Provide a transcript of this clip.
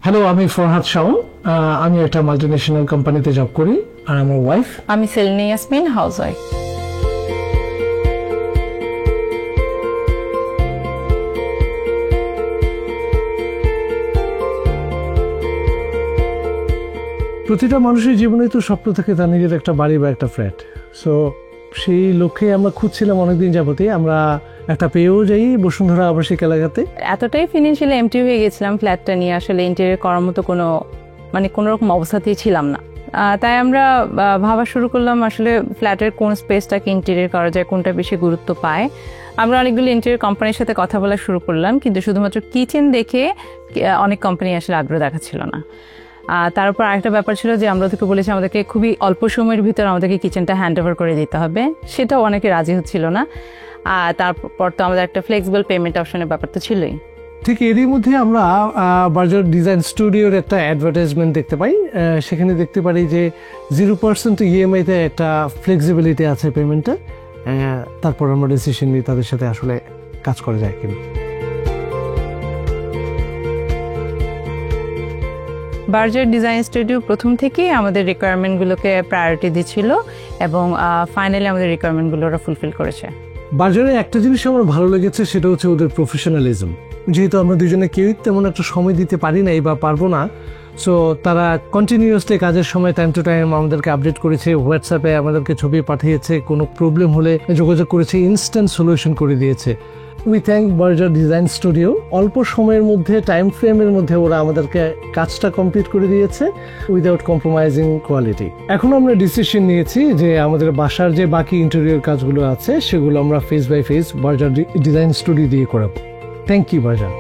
Hello, আমি ফরহাদ শাওন। আমি একটা মাল্টিন্যাশনাল কোম্পানিতে জব করি, আর আমার ওয়াইফ। আমি সেলিনা ইয়াসমিন, হাউসওয়াইফ। প্রতিটা মানুষের জীবনে তো স্বপ্ন থাকে তার নিজের একটা বাড়ি বা একটা ফ্ল্যাট। সো সেই লক্ষ্যে আমরা খুঁজছিলাম অনেকদিন যাবতীয়। আমরা একটা পেয়েও যাই বসুন্ধরা আবাসিক এলাকাতে। এতটাই ফিনান্সিয়ালি এমটি হয়ে গেছিলাম ফ্ল্যাটটা নিয়ে, আসলে ইন্টেরিয়র করার মতো কোনো রকম অবস্থাতেই ছিলাম না। তাই আমরা ভাবা শুরু করলাম আসলে ফ্ল্যাটের কোন স্পেসটাকে ইন্টেরিয়র করা যায়, কোনটা বেশি গুরুত্ব পায়। আমরা অনেকগুলো ইন্টেরিয়র কোম্পানির সাথে কথা বলা শুরু করলাম, কিন্তু শুধুমাত্র কিচেন দেখে অনেক কোম্পানি আসলে আগ্রহ দেখাচ্ছিল না। তার উপর আরেকটা ব্যাপার ছিল যে আমরা ওদেরকে বলেছি আমাদেরকে খুবই অল্প সময়ের ভিতর আমাদেরকে কিচেনটা হ্যান্ড ওভার করে দিতে হবে, সেটাও অনেকে রাজি হচ্ছিল না। তারপর তো আমাদের একটা ফ্লেক্সিবল পেমেন্ট অপশনের ব্যাপার তো ছিলই। ঠিক এরই মধ্যে আমরা বার্জার ডিজাইন স্টুডিওর একটা অ্যাডভার্টাইজমেন্ট দেখতে পাই। সেখানে দেখতে পারি যে 0% ইএমআইতে একটা ফ্লেক্সিবিলিটি আছে পেমেন্টটা। তারপর আমরা ডিসিশন নিই তাদের সাথে আসলে কাজ করা যায় কিনা। বার্জার ডিজাইন স্টুডিও প্রথম থেকেই আমাদের রিকোয়ারমেন্টগুলোকে প্রায়োরিটি দিচ্ছিল এবং ফাইনালি আমাদের রিকোয়ারমেন্টগুলো ওরা ফুলফিল করেছে। বার্জারে একটা জিনিস আমার ভালো লেগেছে, সেটা হচ্ছে ওদের প্রফেশনালিজম। যেহেতু আমরা দুজনে কেউই তেমন একটা সময় দিতে পারি নাই বা পারবো না, সো তারা কন্টিনিউয়াসলি কাজের সময় টাইম টু টাইম আমাদেরকে আপডেট করেছে, হোয়াটসঅ্যাপে আমাদেরকে ছবি পাঠিয়েছে, কোনো প্রবলেম হলে যোগাযোগ করেছে, ইনস্ট্যান্ট সলিউশন করে দিয়েছে। We thank Berger design studio. অল্প সময়ের মধ্যে, টাইম ফ্রেমের মধ্যে ওরা আমাদেরকে কাজটা কমপ্লিট করে দিয়েছে উইদাউট কম্প্রোমাইজিং কোয়ালিটি। এখন আমরা ডিসিশন নিয়েছি যে আমাদের বাসার যে বাকি ইন্টেরিয়র কাজগুলো আছে সেগুলো আমরা face by face Berger design studio দিয়ে করাবো। Thank you Berger.